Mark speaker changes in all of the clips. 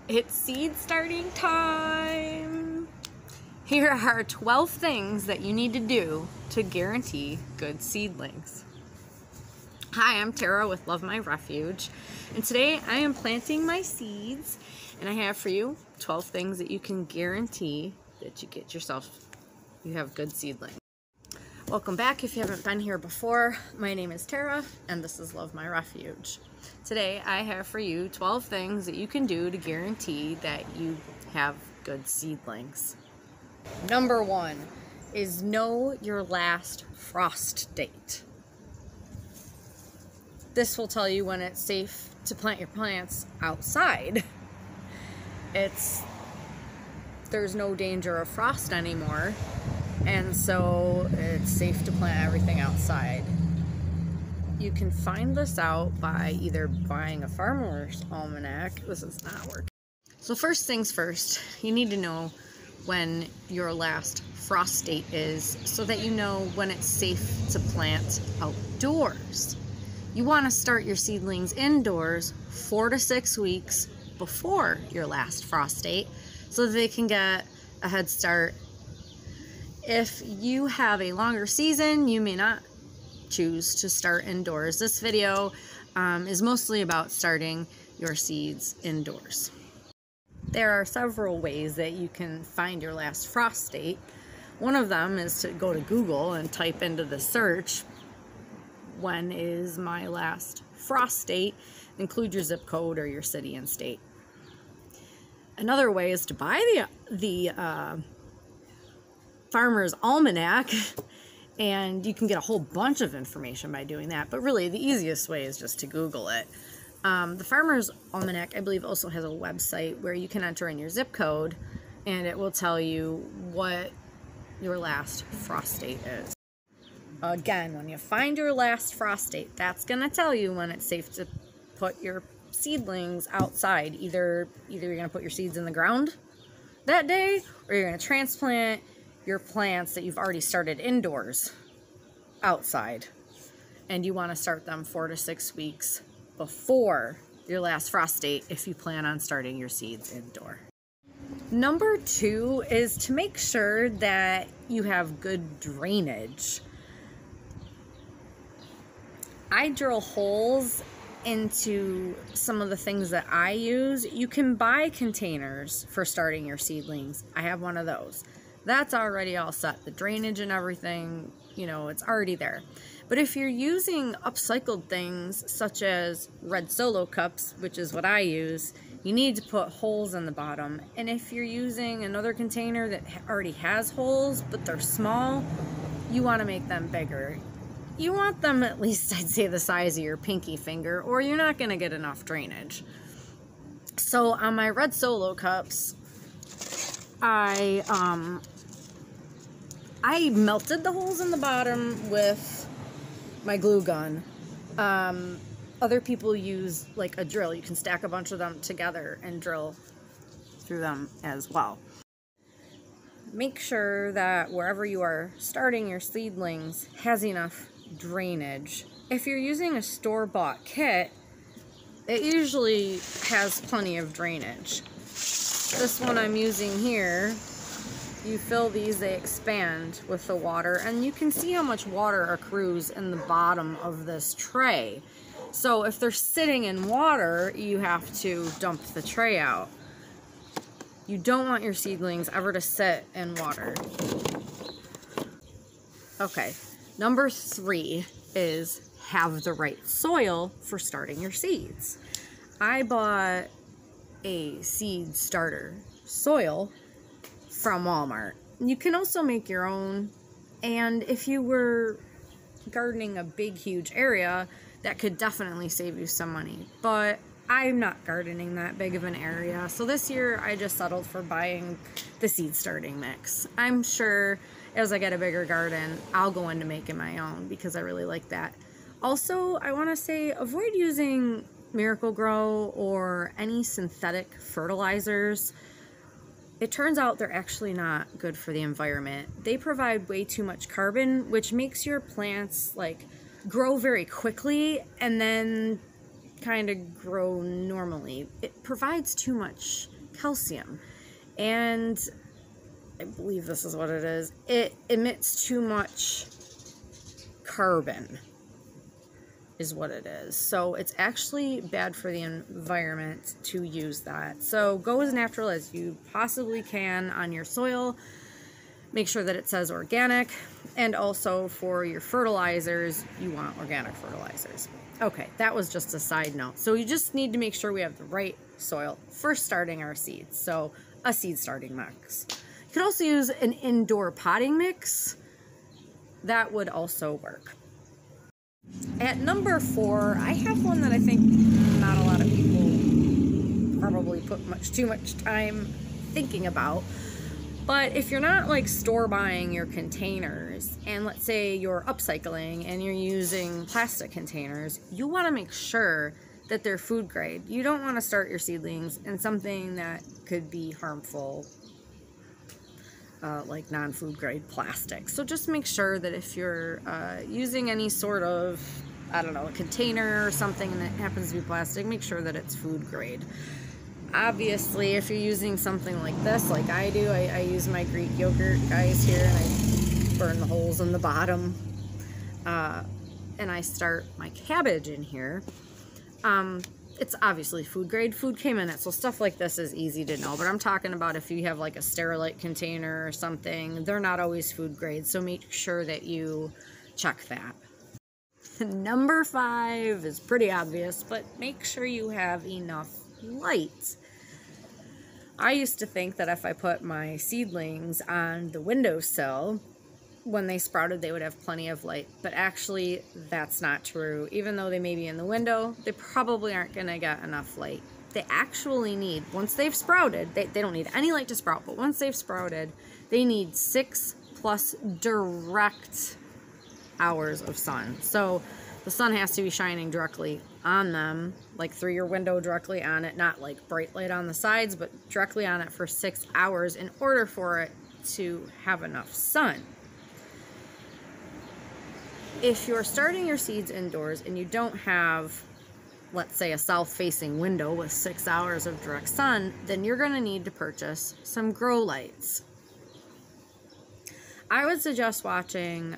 Speaker 1: It's seed starting time! Here are 12 things that you need to do to guarantee good seedlings. Hi, I'm Tara with Love My Refuge, and today I am planting my seeds, and I have for you 12 things that you can guarantee that you have good seedlings. Welcome back if you haven't been here before. My name is Tara, and this is Love My Refuge. Today I have for you 12 things that you can do to guarantee that you have good seedlings. Number 1 is know your last frost date. This will tell you when it's safe to plant your plants outside. There's no danger of frost anymore, and so it's safe to plant everything outside. You can find this out by either buying a farmer's almanac. This is not working. So first things first, you need to know when your last frost date is so that you know when it's safe to plant outdoors. You want to start your seedlings indoors 4 to 6 weeks before your last frost date so that they can get a head start. If you have a longer season, you may not choose to start indoors. This video is mostly about starting your seeds indoors. There are several ways that you can find your last frost date. One of them is to go to Google and type into the search, when is my last frost date? Include your zip code or your city and state. Another way is to buy the farmer's almanac, and you can get a whole bunch of information by doing that, but really the easiest way is just to Google it. The farmer's almanac, I believe, also has a website where you can enter in your zip code and it will tell you what your last frost date is. Again, when you find your last frost date, that's going to tell you when it's safe to put your seedlings outside. Either you're going to put your seeds in the ground that day, or you're going to transplant your plants that you've already started indoors outside. And you want to start them 4 to 6 weeks before your last frost date if you plan on starting your seeds indoor. Number 2 is to make sure that you have good drainage. I drill holes into some of the things that I use. You can buy containers for starting your seedlings. I have one of those. That's already all set. The drainage and everything, it's already there. But if you're using upcycled things such as red Solo cups, which is what I use, you need to put holes in the bottom. And if you're using another container that already has holes, but they're small, you want to make them bigger. You want them at least, I'd say, the size of your pinky finger, or you're not going to get enough drainage. So on my red Solo cups, I melted the holes in the bottom with my glue gun. Other people use like a drill. You can stack a bunch of them together and drill through them as well. Make sure that wherever you are starting your seedlings has enough drainage. If you're using a store-bought kit, it usually has plenty of drainage. This one I'm using here, you fill these, they expand with the water, and you can see how much water accrues in the bottom of this tray. So if they're sitting in water, you have to dump the tray out. You don't want your seedlings ever to sit in water. Okay, number 3 is have the right soil for starting your seeds. I bought a seed starter soil from Walmart. You can also make your own, and if you were gardening a big huge area, that could definitely save you some money, but I'm not gardening that big of an area, so this year I just settled for buying the seed starting mix. I'm sure as I get a bigger garden, I'll go into making my own because I really like that. Also, I want to say avoid using Miracle-Gro or any synthetic fertilizers. It turns out they're actually not good for the environment. They provide way too much carbon, which makes your plants grow very quickly and then kind of grow normally. It provides too much calcium. And I believe this is what it is. It emits too much carbon is what it is. So it's actually bad for the environment to use that. So go as natural as you possibly can on your soil. Make sure that it says organic. And also for your fertilizers, you want organic fertilizers. Okay, that was just a side note. So you just need to make sure we have the right soil for starting our seeds. So a seed starting mix. You could also use an indoor potting mix. That would also work. At number 4, I have one that I think not a lot of people probably put too much time thinking about. But if you're not like store buying your containers, and let's say you're upcycling and you're using plastic containers, you want to make sure that they're food grade. You don't want to start your seedlings in something that could be harmful, like non-food grade plastic. So just make sure that if you're using any sort of, I don't know, a container or something and it happens to be plastic, make sure that it's food grade. Obviously, if you're using something like this, like I do, I use my Greek yogurt guys here and I burn the holes in the bottom. And I start my cabbage in here. It's obviously food grade. Food came in it, so stuff like this is easy to know. But I'm talking about if you have like a Sterilite container or something, they're not always food grade, so make sure that you check that. Number 5 is pretty obvious, but make sure you have enough light. I used to think that if I put my seedlings on the windowsill, when they sprouted, they would have plenty of light, but actually that's not true. Even though they may be in the window, they probably aren't going to get enough light. They actually need, once they've sprouted, they don't need any light to sprout, but once they've sprouted, they need 6+ direct hours of sun. So the sun has to be shining directly on them, like through your window, directly on it, not like bright light on the sides, but directly on it for 6 hours in order for it to have enough sun. If you're starting your seeds indoors and you don't have, let's say, a south-facing window with 6 hours of direct sun, then you're going to need to purchase some grow lights. I would suggest watching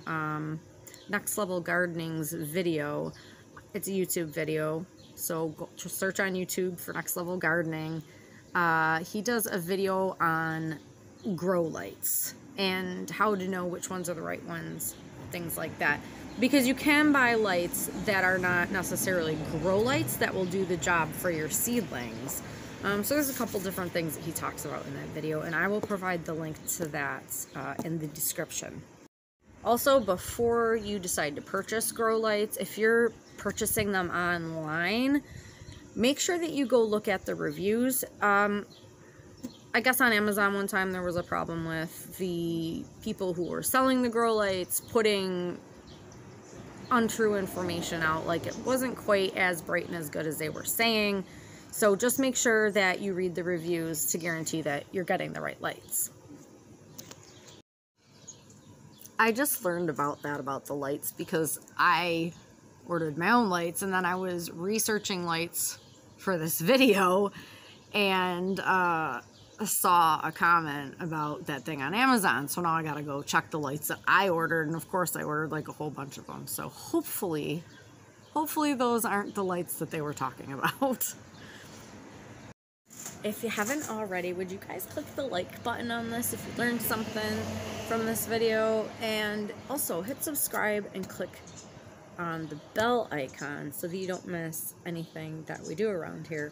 Speaker 1: Next Level Gardening's video. It's a YouTube video, so go search on YouTube for Next Level Gardening. He does a video on grow lights and how to know which ones are the right ones, things like that. Because you can buy lights that are not necessarily grow lights that will do the job for your seedlings. So there's a couple different things that he talks about in that video, and I will provide the link to that in the description. Also, before you decide to purchase grow lights, if you're purchasing them online, make sure that you go look at the reviews. I guess on Amazon one time there was a problem with the people who were selling the grow lights putting untrue information out, like it wasn't quite as bright and as good as they were saying. So just make sure that you read the reviews to guarantee that you're getting the right lights. I just learned about the lights because I ordered my own lights, and then I was researching lights for this video and saw a comment about that thing on Amazon. So now I gotta go check the lights that I ordered, and of course I ordered like a whole bunch of them. So hopefully those aren't the lights that they were talking about. If you haven't already, would you guys click the like button on this if you learned something from this video, and also hit subscribe and click on the bell icon so that you don't miss anything that we do around here.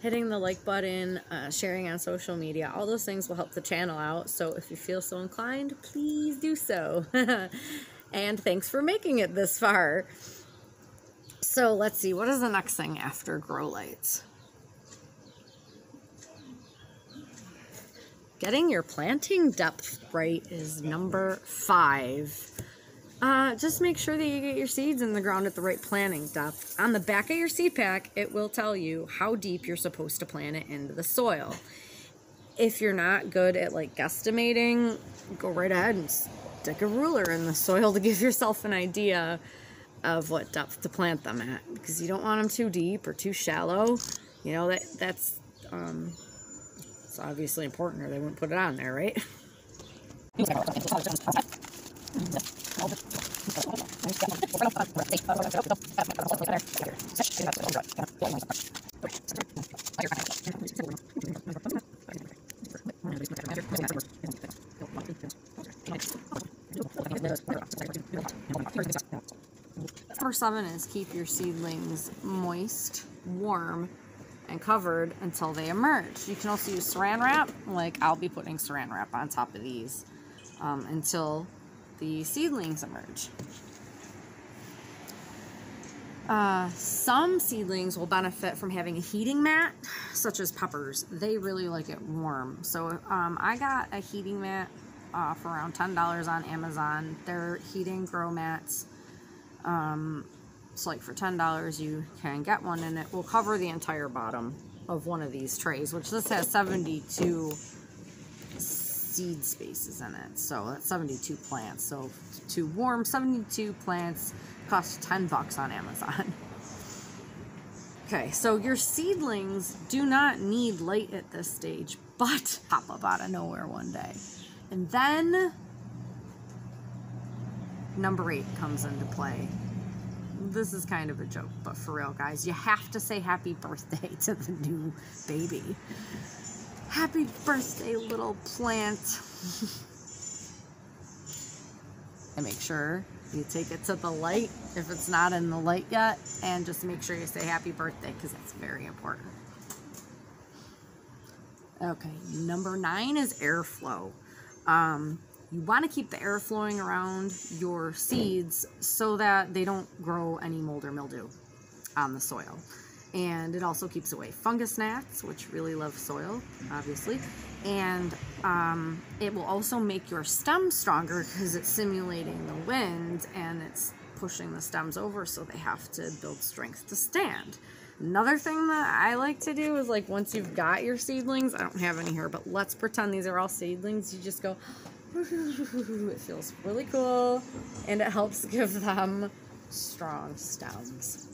Speaker 1: Hitting the like button, sharing on social media, all those things will help the channel out. So if you feel so inclined, please do so. And thanks for making it this far. So let's see, what is the next thing after grow lights? Getting your planting depth right is number 5. Just make sure that you get your seeds in the ground at the right planting depth. On the back of your seed pack, it will tell you how deep you're supposed to plant it into the soil. If you're not good at like guesstimating, go right ahead and stick a ruler in the soil to give yourself an idea of what depth to plant them at, because you don't want them too deep or too shallow. You know, that's It's obviously important or they wouldn't put it on there, right? Number 7 is keep your seedlings moist, warm, and covered until they emerge. You can also use saran wrap, like I'll be putting saran wrap on top of these until the seedlings emerge. Some seedlings will benefit from having a heating mat, such as peppers. They really like it warm. So I got a heating mat for around $10 on Amazon. They're heating grow mats. So like for $10 you can get one, and it will cover the entire bottom of one of these trays, which this has 72 seed spaces in it. So that's 72 plants. So to warm 72 plants costs $10 on Amazon. Okay, so your seedlings do not need light at this stage, but pop up out of nowhere one day. And then number 8 comes into play. This is kind of a joke, but for real, guys, you have to say happy birthday to the new baby. Happy birthday, little plant. And make sure you take it to the light if it's not in the light yet, and just make sure you say happy birthday because that's very important. Okay, number 9 is airflow. You want to keep the air flowing around your seeds so that they don't grow any mold or mildew on the soil. And it also keeps away fungus gnats, which really love soil, obviously. And it will also make your stems stronger because it's simulating the wind and it's pushing the stems over, so they have to build strength to stand. Another thing that I like to do is, like, once you've got your seedlings, I don't have any here, but let's pretend these are all seedlings. You just go, it feels really cool, and it helps give them strong stems.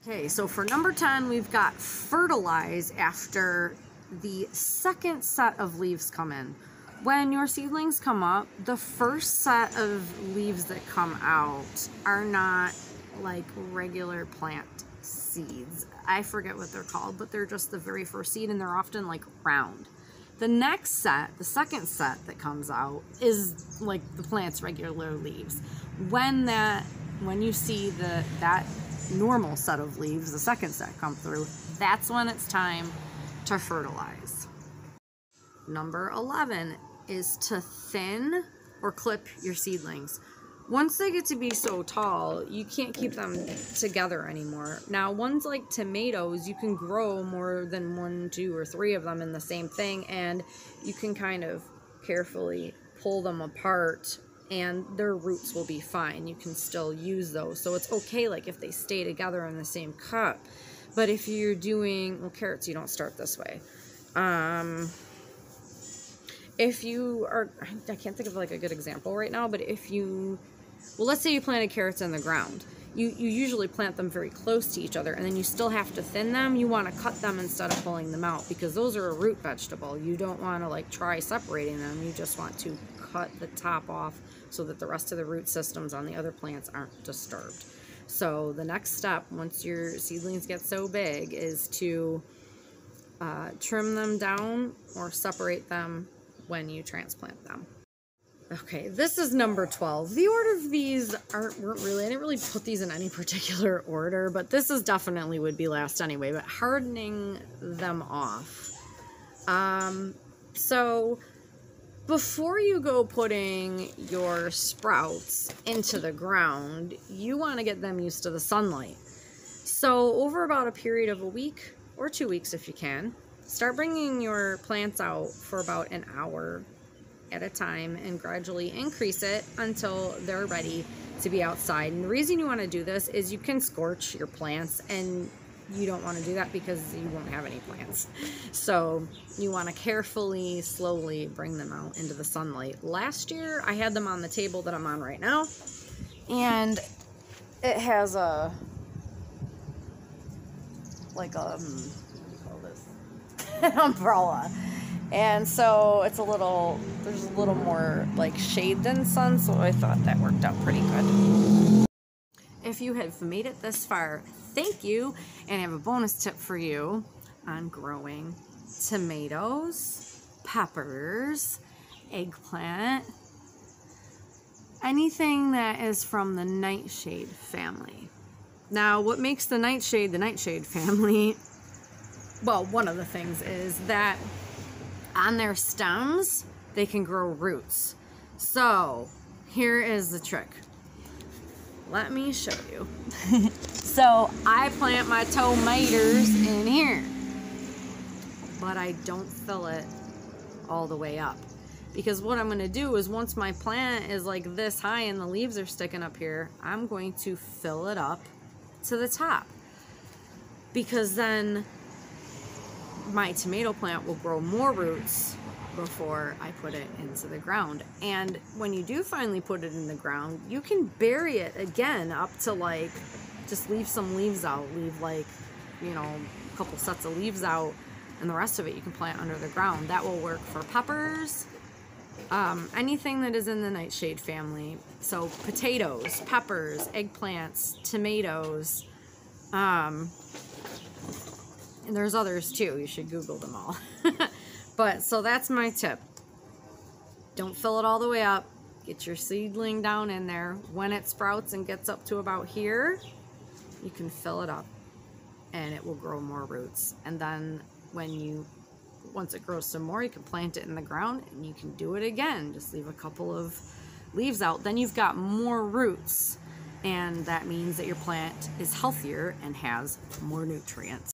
Speaker 1: Okay, so for number 10, we've got fertilize after the second set of leaves come in. When your seedlings come up, the first set of leaves that come out are not like regular plant seeds. I forget what they're called, but they're just the very first seed, and they're often like round. The next set, the second set that comes out, is like the plant's regular leaves. When you see that normal set of leaves, the second set come through, that's when it's time to fertilize. Number 11 is to thin or clip your seedlings. Once they get to be so tall, you can't keep them together anymore. Now, ones like tomatoes, you can grow more than 1, 2, or 3 of them in the same thing, and you can kind of carefully pull them apart, and their roots will be fine. You can still use those. So it's okay, like, if they stay together in the same cup. But if you're doing, well, carrots, you don't start this way. If you are, I can't think of like a good example right now, but if you, well, let's say you planted carrots in the ground. You usually plant them very close to each other, and then you still have to thin them. You want to cut them instead of pulling them out, because those are a root vegetable. You don't want to like try separating them. You just want to cut the top off so that the rest of the root systems on the other plants aren't disturbed. So the next step, once your seedlings get so big, is to trim them down or separate them when you transplant them. Okay, this is number 12. The order of these weren't really, I didn't really put these in any particular order, but this is definitely would be last anyway, but hardening them off. So before you go putting your sprouts into the ground, you want to get them used to the sunlight. So over about a period of a week or 2 weeks if you can, start bringing your plants out for about an hour at a time and gradually increase it until they're ready to be outside. And the reason you want to do this is you can scorch your plants, and you don't want to do that because you won't have any plants. So you want to carefully, slowly bring them out into the sunlight. Last year I had them on the table that I'm on right now, and it has a, like a, what do you call this? an umbrella. And so it's there's a little more like shade than sun, so I thought that worked out pretty good. If you have made it this far, thank you, and I have a bonus tip for you on growing tomatoes, peppers, eggplant, anything that is from the nightshade family. Now, what makes the nightshade family, well, one of the things is that on their stems, they can grow roots. So, here is the trick. Let me show you. So, I plant my tomatoes in here, but I don't fill it all the way up. Because what I'm going to do is once my plant is like this high and the leaves are sticking up here, I'm going to fill it up to the top. Because then my tomato plant will grow more roots before I put it into the ground. And when you do finally put it in the ground, you can bury it again up to like, just leave some leaves out, leave like, you know, a couple sets of leaves out, and the rest of it you can plant under the ground. That will work for peppers, anything that is in the nightshade family. So potatoes, peppers, eggplants, tomatoes, and there's others too. You should Google them all. But so that's my tip. Don't fill it all the way up. Get your seedling down in there. When it sprouts and gets up to about here, you can fill it up and it will grow more roots. And then once it grows some more, you can plant it in the ground and you can do it again. Just leave a couple of leaves out. Then you've got more roots, and that means that your plant is healthier and has more nutrients.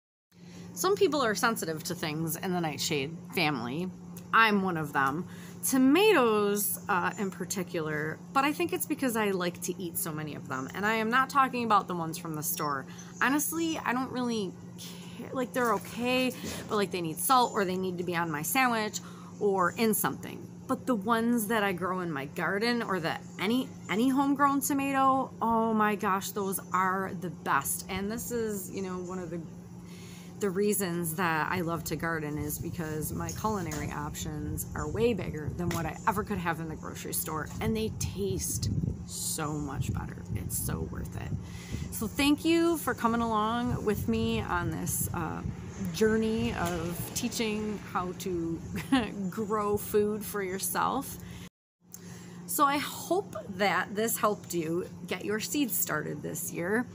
Speaker 1: Some people are sensitive to things in the nightshade family. I'm one of them. Tomatoes in particular, but I think it's because I like to eat so many of them. And I am not talking about the ones from the store. Honestly, I don't really care. Like, they're okay, but like they need salt or they need to be on my sandwich or in something. But the ones that I grow in my garden, or any homegrown tomato, oh my gosh, those are the best. And this is, you know, one of the reasons that I love to garden is because my culinary options are way bigger than what I ever could have in the grocery store, and they taste so much better. It's so worth it. So thank you for coming along with me on this journey of teaching how to grow food for yourself. So I hope that this helped you get your seeds started this year.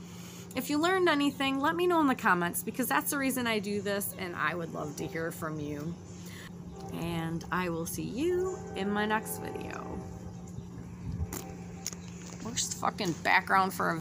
Speaker 1: If you learned anything, let me know in the comments, because that's the reason I do this, and I would love to hear from you. And I will see you in my next video. Worst fucking background for a